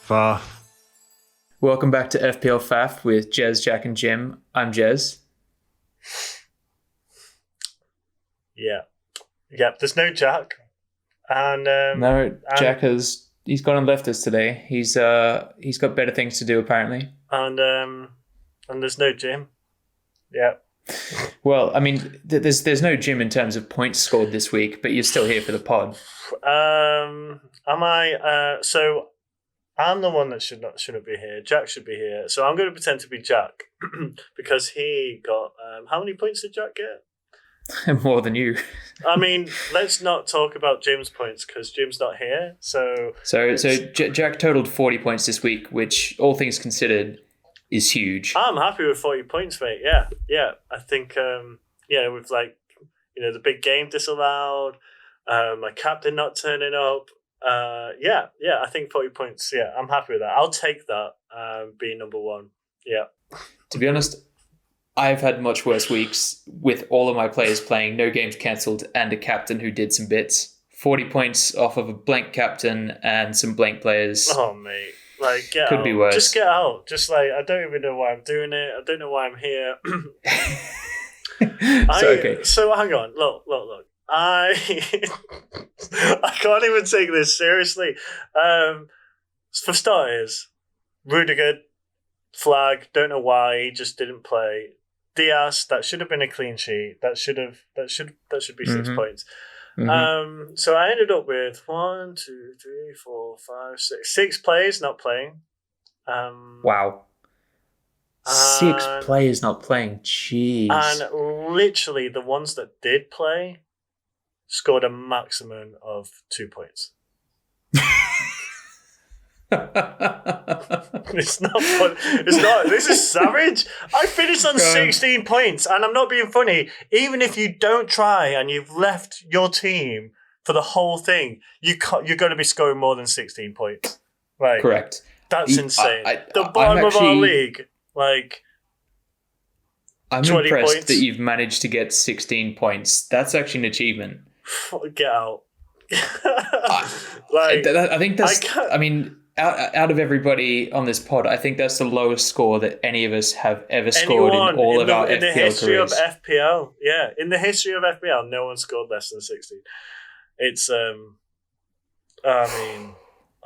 Faff. Welcome back to FPL Faff with Jez, Jack, and Jim. I'm Jez. Yeah. There's no Jack, and No, Jack he's gone and left us today. He's got better things to do apparently. And there's no Jim. Yeah. Well, I mean, there's no Jim in terms of points scored this week, but you're still here for the pod. Am I? So I'm the one that shouldn't be here. Jack should be here. So I'm going to pretend to be Jack because he got how many points did Jack get? More than you. I mean, let's not talk about Jim's points because Jim's not here. So Jack totaled 40 points this week, which, all things considered, is huge. I'm happy with 40 points, mate. Yeah. I think with the big game disallowed, my captain not turning up. I think 40 points. Yeah, I'm happy with that. I'll take that. Being number one. Yeah. To be honest, I've had much worse weeks with all of my players playing, no games cancelled, and a captain who did some bits. 40 points off of a blank captain and some blank players. Oh, mate. Get Could out. Be worse. Just get out. I don't even know why I'm doing it. I don't know why I'm here. Okay. So hang on. Look. I can't even take this seriously. For starters, Rudiger, flag. Don't know why he just didn't play. Diaz, that should have been a clean sheet. That should be 6 points. Mm-hmm. So I ended up with 6 players not playing. Wow. 6 players not playing. Jeez. And literally the ones that did play scored a maximum of 2 points. It's not fun. It's not. This is savage. I finished on 16 points, and I'm not being funny. Even if you don't try and you've left your team for the whole thing, you're going to be scoring more than 16 points. Right? Correct. That's insane. The bottom of our league, I'm 20 impressed points. that you've managed to get 16 points. That's actually an achievement. Get out. I think that's. I mean, out of everybody on this pod, I think that's the lowest score that any of us have ever scored in all of our FPL careers. In the history of FPL, yeah, in the history of FPL, no one scored less than 16. It's I mean, I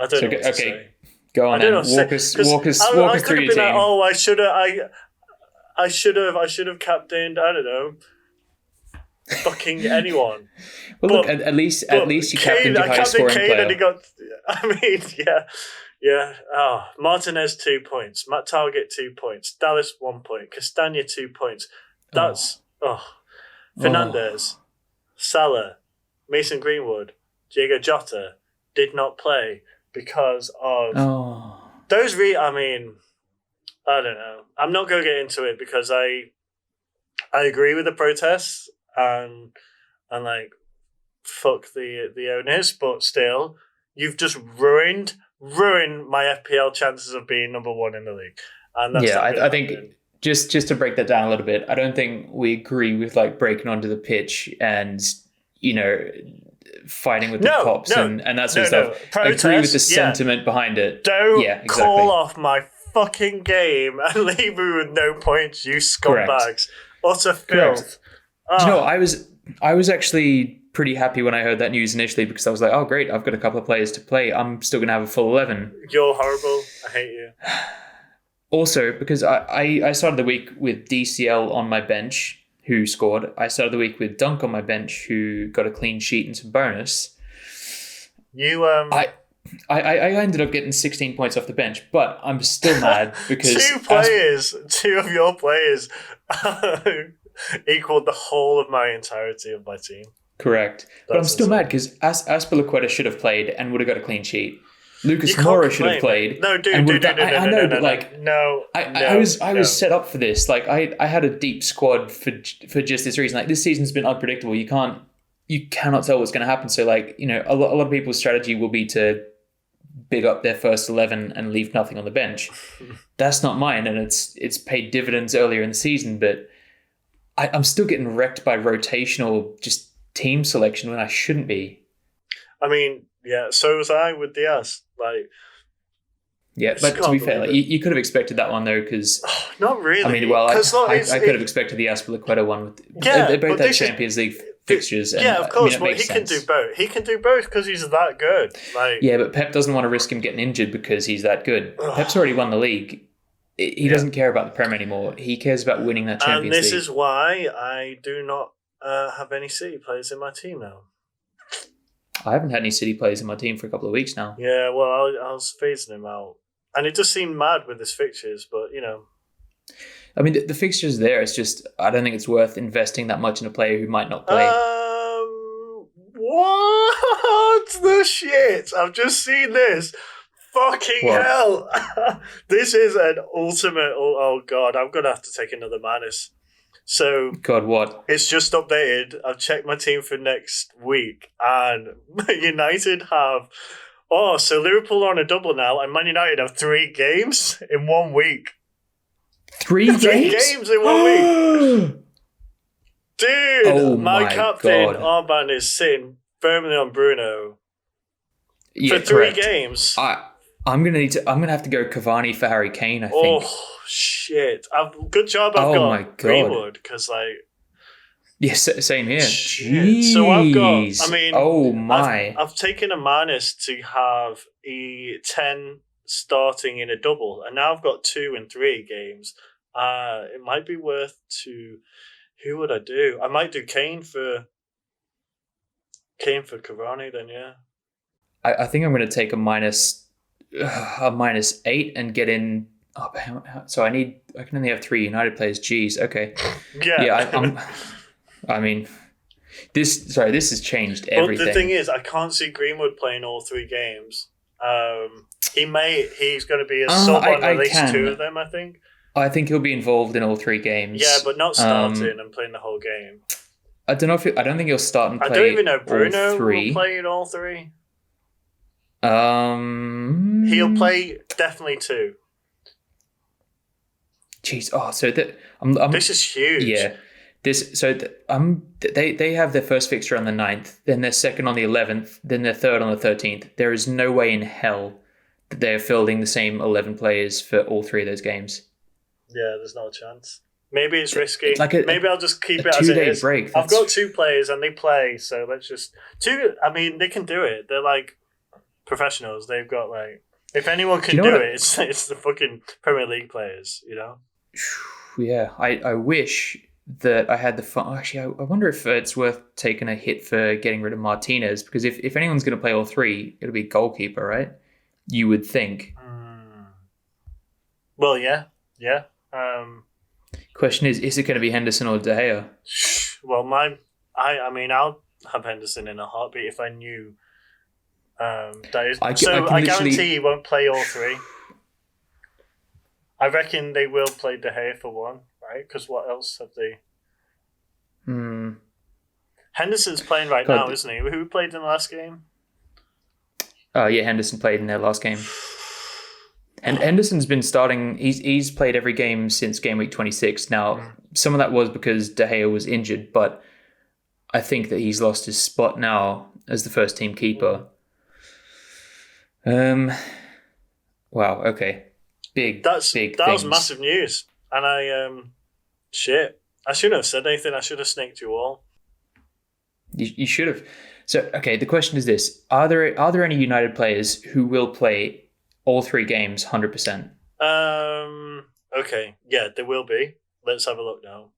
don't know what to say. Go on and walk us through your team. I should have captained, I don't know, fucking anyone. Well, look, at least you captained your highest scoring player. And he got, yeah. Oh, Martinez 2 points, Matt Target 2 points, Dallas 1 point, Castagna 2 points. That's Fernandez, Salah, Mason Greenwood, Diego Jota did not play because of those. I mean, I don't know. I'm not going to get into it because I agree with the protests and fuck the owners, but still, you've just ruined my FPL chances of being number one in the league. And that's I think just to break that down a little bit, I don't think we agree with breaking onto the pitch and fighting with the cops and that sort of stuff. Protest, I agree with the sentiment behind it. Don't call off my fucking game and leave me with no points, you scumbags. Utter filth. Do you know, I was actually pretty happy when I heard that news initially because I was like, oh great, I've got a couple of players to play. I'm still going to have a full 11. You're horrible. I hate you. Also, because I started the week with DCL on my bench, who scored. I started the week with Dunk on my bench, who got a clean sheet and some bonus. I ended up getting 16 points off the bench, but I'm still mad because two of your players equaled the whole of my entirety of my team. Correct. But I'm still mad because Aspilicueta should have played and would have got a clean sheet. Lucas Moura should have played. No, dude. I was set up for this. I had a deep squad for just this reason. This season's been unpredictable. You cannot tell what's going to happen. So a lot of people's strategy will be to big up their first 11 and leave nothing on the bench. That's not mine, and it's paid dividends earlier in the season. But I'm still getting wrecked by rotational just team selection when I shouldn't be. I mean, yeah, so was I with Diaz. Yeah, but to be fair, like, you could have expected that one though, because not really. I mean, well, I could have expected the Azpilicueta one. They both had Champions League fixtures. Yeah, of course. But he can do both. He can do both because he's that good. Like, yeah, but Pep doesn't want to risk him getting injured because he's that good. Pep's already won the league. He doesn't care about the Prem anymore. He cares about winning that Champions League. And this is why I do not have any City players in my team now. I haven't had any City players in my team for a couple of weeks now. Yeah, well, I was phasing him out. And it just seemed mad with his fixtures, but, you know. I mean, the fixtures there, it's just, I don't think it's worth investing that much in a player who might not play. What the shit? I've just seen this. Fucking hell. This is an ultimate, oh God, I'm going to have to take another minus. So, God, what? It's just updated. I've checked my team for next week, and United have... Oh, so Liverpool are on a double now, and Man United have 3 games in 1 week. 3 games? 3 games in 1 week. Dude, my captain armband is sitting firmly on Bruno for 3 games. I'm gonna have to go Cavani for Harry Kane, I think. Oh shit! Good job. I've got Greenwood because Yes, same here. Jeez. So I've got. I mean, oh my! I've taken a minus to have E10 starting in a double, and now I've got 2 and 3 games. It might be worth to. Who would I do? I might do Kane for Cavani. Then yeah. I think I'm going to take a minus 8 and get in. Oh, so I can only have 3 United players. Jeez. Okay. Yeah. I mean, this has changed everything. But the thing is, I can't see Greenwood playing all 3 games. He's going to be a sub on at least 2 of them, I think. I think he'll be involved in all 3 games. Yeah, but not starting and playing the whole game. I don't know I don't think he'll start and play. I don't even know Bruno will play in all 3. He'll play definitely 2. Jeez. Oh, so this is huge. Yeah. They have their first fixture on the 9th, then their second on the 11th, then their third on the 13th. There is no way in hell that they're fielding the same 11 players for all 3 of those games. Yeah, there's no chance. Maybe it's risky. Maybe I'll just keep it as it is. Break. I've got 2 players and they play, so let's just 2. I mean, they can do it. They're like professionals. They've got if anyone can do it, it's the fucking Premier League players. You know. Yeah, I wish that I had the fun. Actually, I wonder if it's worth taking a hit for getting rid of Martinez, because if anyone's going to play all 3, it'll be goalkeeper, right? You would think. Well, yeah. Question is it going to be Henderson or De Gea? Well, I mean, I'll have Henderson in a heartbeat if I knew that is. I guarantee he won't play all 3. I reckon they will play De Gea for 1, right? Because what else have they? Henderson's playing now, isn't he? Who played in the last game? Yeah, Henderson played in their last game. And Henderson's been starting. He's played every game since Gameweek 26. Now, some of that was because De Gea was injured, but I think that he's lost his spot now as the first team keeper. Wow. Okay. Big. That was massive news, and I shouldn't have said anything. I should have snaked you all. You should have. So, okay. The question is this: Are there any United players who will play all 3 games 100%? Okay. Yeah, there will be. Let's have a look now.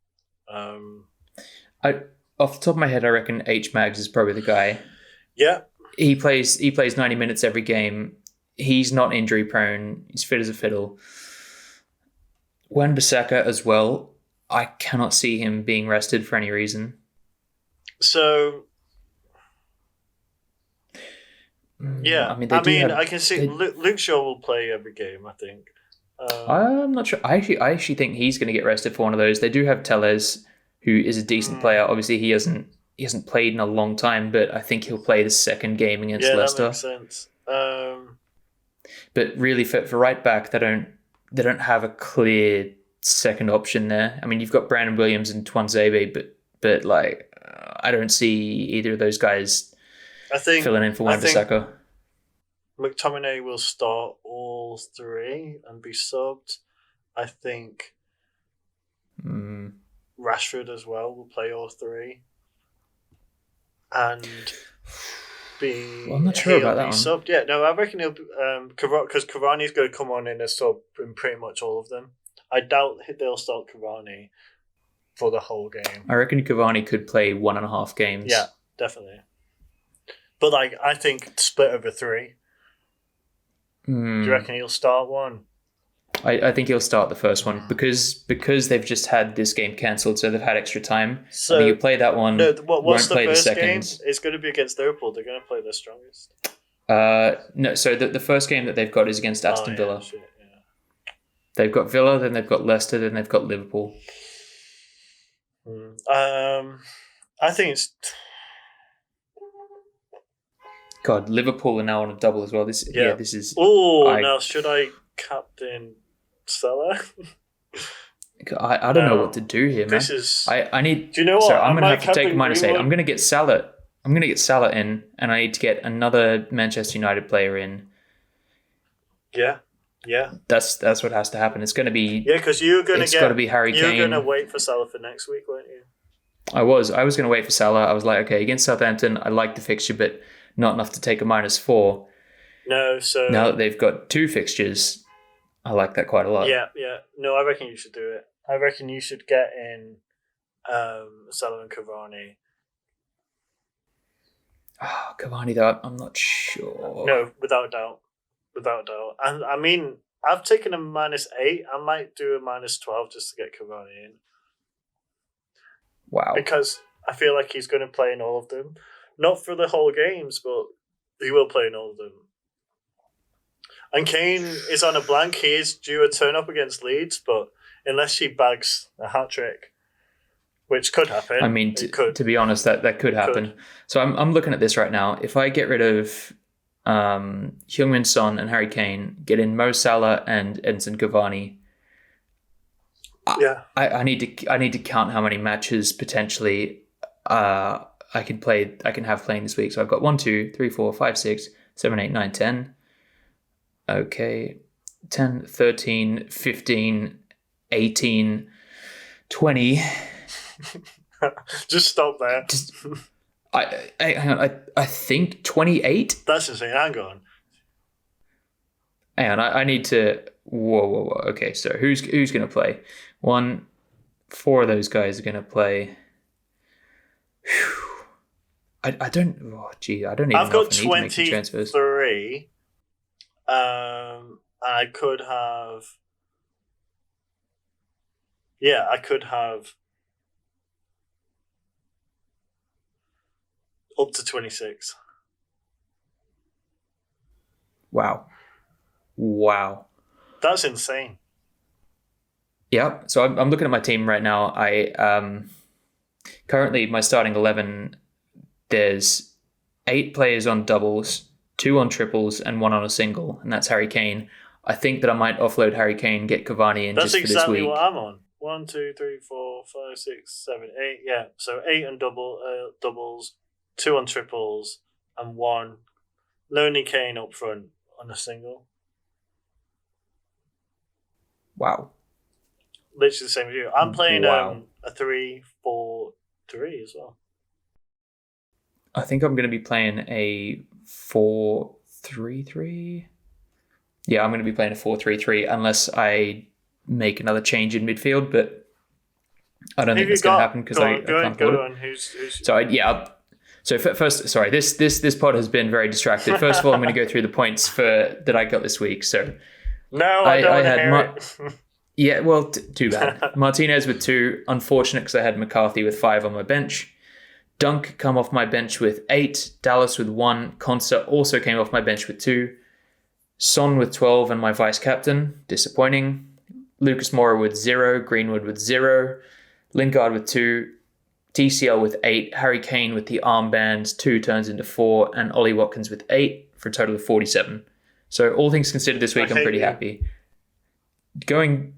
Off the top of my head, I reckon H Mags is probably the guy. Yeah. He plays 90 minutes every game. He's not injury prone. He's fit as a fiddle. Wan-Bissaka as well. I cannot see him being rested for any reason. So, yeah. I can see Luke Shaw will play every game, I think. I'm not sure. I actually think he's going to get rested for one of those. They do have Tellez, who is a decent player. Obviously, he hasn't played in a long time, but I think he'll play the second game against Leicester. Yeah, that makes sense. But really, for right back, they don't have a clear second option there. I mean, you've got Brandon Williams and Tuanzebe, but I don't see either of those guys filling in for Wan-Bissaka. McTominay will start all all three and be subbed. I think Rashford as well will play all three. And I'm not sure about that one. Subbed. Yeah, no, I reckon he'll be because Cavani's going to come on in a sub in pretty much all of them. I doubt they'll start Cavani for the whole game. I reckon Cavani could play 1.5 games. Yeah, definitely. But I think split over 3. Do you reckon he'll start one? I think he'll start the first one because they've just had this game cancelled, so they've had extra time. So I think you play that one. No, what's the play first the second. game? It's going to be against Liverpool. They're going to play their strongest. No, so the first game that they've got is against Aston Villa. Yeah. They've got Villa, then they've got Leicester, then they've got Liverpool. I think it's. God, Liverpool are now on a double as well. This is. Oh, now should I captain Salah? I don't know what to do here, man. This is. I need. Do you know what? So I'm going to have to take -8. I'm going to get Salah. I'm going to get Salah in, and I need to get another Manchester United player in. Yeah. That's what has to happen. It's going to be. Yeah, because you're going to It's got to be Harry Kane. You're going to wait for Salah for next week, weren't you? I was going to wait for Salah. I was like, okay, against Southampton, I like the fixture, but not enough to take a -4. No, so now that they've got 2 fixtures, I like that quite a lot. Yeah. No, I reckon you should do it. I reckon you should get in Salah and Cavani. Oh, Cavani, though, I'm not sure. No, without doubt. And I mean, I've taken a -8. I might do a -12 just to get Cavani in. Wow. Because I feel like he's going to play in all of them. Not for the whole games, but he will play in all of them. And Kane is on a blank. He is due a turn up against Leeds, but unless he bags a hat-trick, which could happen. I mean, to be honest, that could happen. So I'm looking at this right now. If I get rid of Heung-min Son and Harry Kane, get in Mo Salah and Edinson Cavani, I need to count how many matches potentially I can have playing this week. So I've got 1, 2, 3, 4, 5, 6, 7, 8, 9, 10. Okay. 10, 13, 15, 18, 20. Just stop there. I think 28. That's insane. Hang on. And I need to. Whoa. Okay, so who's going to play? 4 of those guys are going to play. Whew. I don't. Oh, gee, I don't even. I've know got if I need to make transfers. 23. I could have. Yeah, I could have up to 26. Wow. That's insane. Yeah. So I'm looking at my team right now. I currently my starting 11. There's 8 players on doubles, 2 on triples, and 1 on a single, and that's Harry Kane. I think that I might offload Harry Kane, get Cavani in just for this week. That's exactly what I'm on. 1, 2, 3, 4, 5, 6, 7, 8. Yeah, so 8 on doubles, 2 on triples, and 1 lonely Kane up front on a single. Wow. Literally the same as you. I'm playing a 3-4-3 as well. I think I'm going to be playing a 4-3-3. Yeah, I'm going to be playing a 4-3-3 unless I make another change in midfield, but I don't think that's going to happen because I can't afford it. So first, sorry, this pod has been very distracted. First of all, I'm going to go through the points that I got this week. So no, I don't want to hear it. Yeah, well, too bad. Martinez with 2. Unfortunate because I had McCarthy with 5 on my bench. Dunk come off my bench with 8. Dallas with 1. Concert also came off my bench with 2. Son with 12 and my vice captain. Disappointing. Lucas Moura with 0. Greenwood with 0. Lingard with 2. TCL with 8. Harry Kane with the armband. 2 turns into 4. And Ollie Watkins with 8 for a total of 47. So all things considered this week, I'm pretty happy.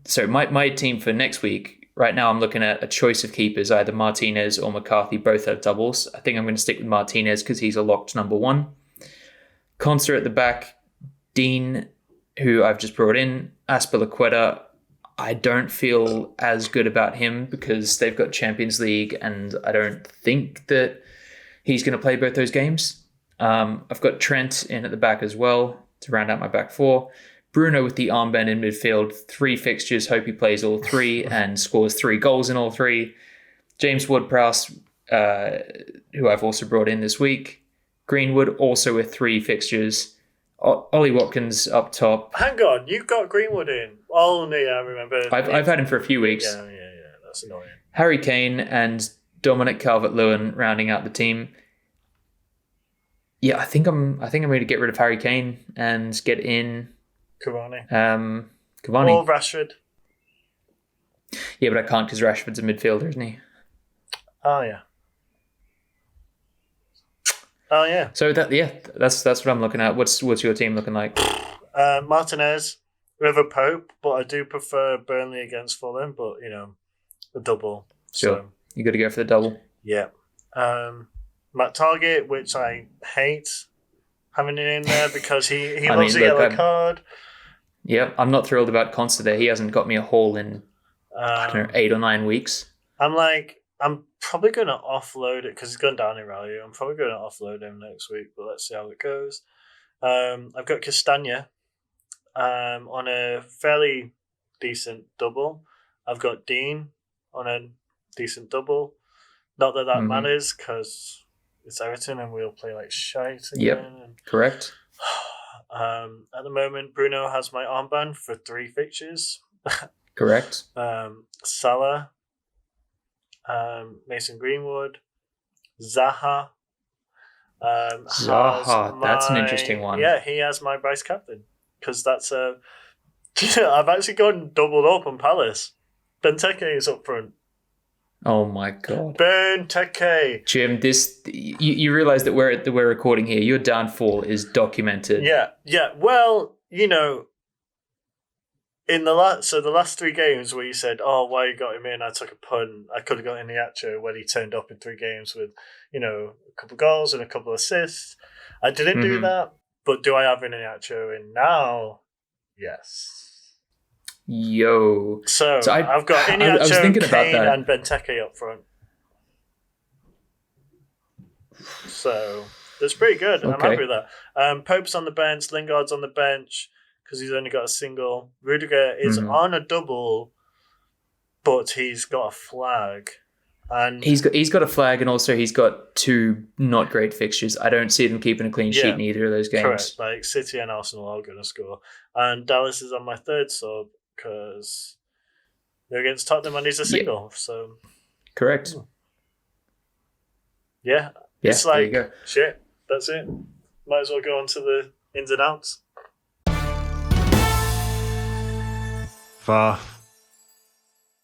So my team for next week, right now I'm looking at a choice of keepers, either Martinez or McCarthy, both have doubles. I think I'm going to stick with Martinez because he's a locked number 1. Concert at the back, Dean, who I've just brought in, Aspilicueta. I don't feel as good about him because they've got Champions League, and I don't think that he's going to play both those games. I've got Trent in at the back as well to round out my back four. Bruno with the armband in midfield, 3 fixtures, hope he plays all 3 and scores 3 goals in all 3. James Ward-Prowse, who I've also brought in this week. Greenwood also with 3 fixtures. Ollie Watkins up top. Hang on, you've got Greenwood in. Only I remember. I've had him for a few weeks. Yeah, that's annoying. Harry Kane and Dominic Calvert-Lewin rounding out the team. Yeah, I think I'm going to get rid of Harry Kane and get in Cavani. Cavani. Or Rashford. Yeah, but I can't because Rashford's a midfielder, isn't he? Oh yeah. So that's what I'm looking at. What's your team looking like? Martinez, River Pope, but I do prefer Burnley against Fulham, but a double. Sure. So, You got to go for the double. Yeah. Matt Target, which I hate having it in there because he loves the yellow card. Yep, I'm not thrilled about Consider. He hasn't got me a haul in, 8 or 9 weeks. I'm probably going to offload it because he's gone down in value. I'm probably going to offload him next week, but let's see how it goes. I've got Castagna on a fairly decent double. I've got Dean on a decent double. Not that matters because it's Everton and we'll play like shite again. Yep, correct. At the moment, Bruno has my armband for 3 fixtures. Correct. Salah, Mason Greenwood, Zaha. That's an interesting one. Yeah, he has my vice captain because that's a. I've actually gone doubled up on Palace. Benteke is up front. Oh my god, Benteke. Jim, this you realize that we're recording here. Your downfall is documented. Yeah. Well, in the last 3 games where you said, "Oh, why you got him in?" I took a punt. I could have got Iniacho when he turned up in 3 games with, a couple of goals and a couple of assists. I didn't do that, but do I have Iniacho in now? Yes. Yo. So I've got Iniacho, Kane, and Benteke up front. So that's pretty good. Okay. I'm happy with that. Pope's on the bench. Lingard's on the bench because he's only got a single. Rudiger is on a double, but he's got a flag. And he's got a flag, and also he's got 2 not great fixtures. I don't see them keeping a clean sheet in either of those games. Correct. Like City and Arsenal are going to score. And Dallas is on my 3rd sub because they're against Tottenham and he's a single. So correct. Yeah. It's like, shit, that's it. Might as well go on to the ins and outs. Faff.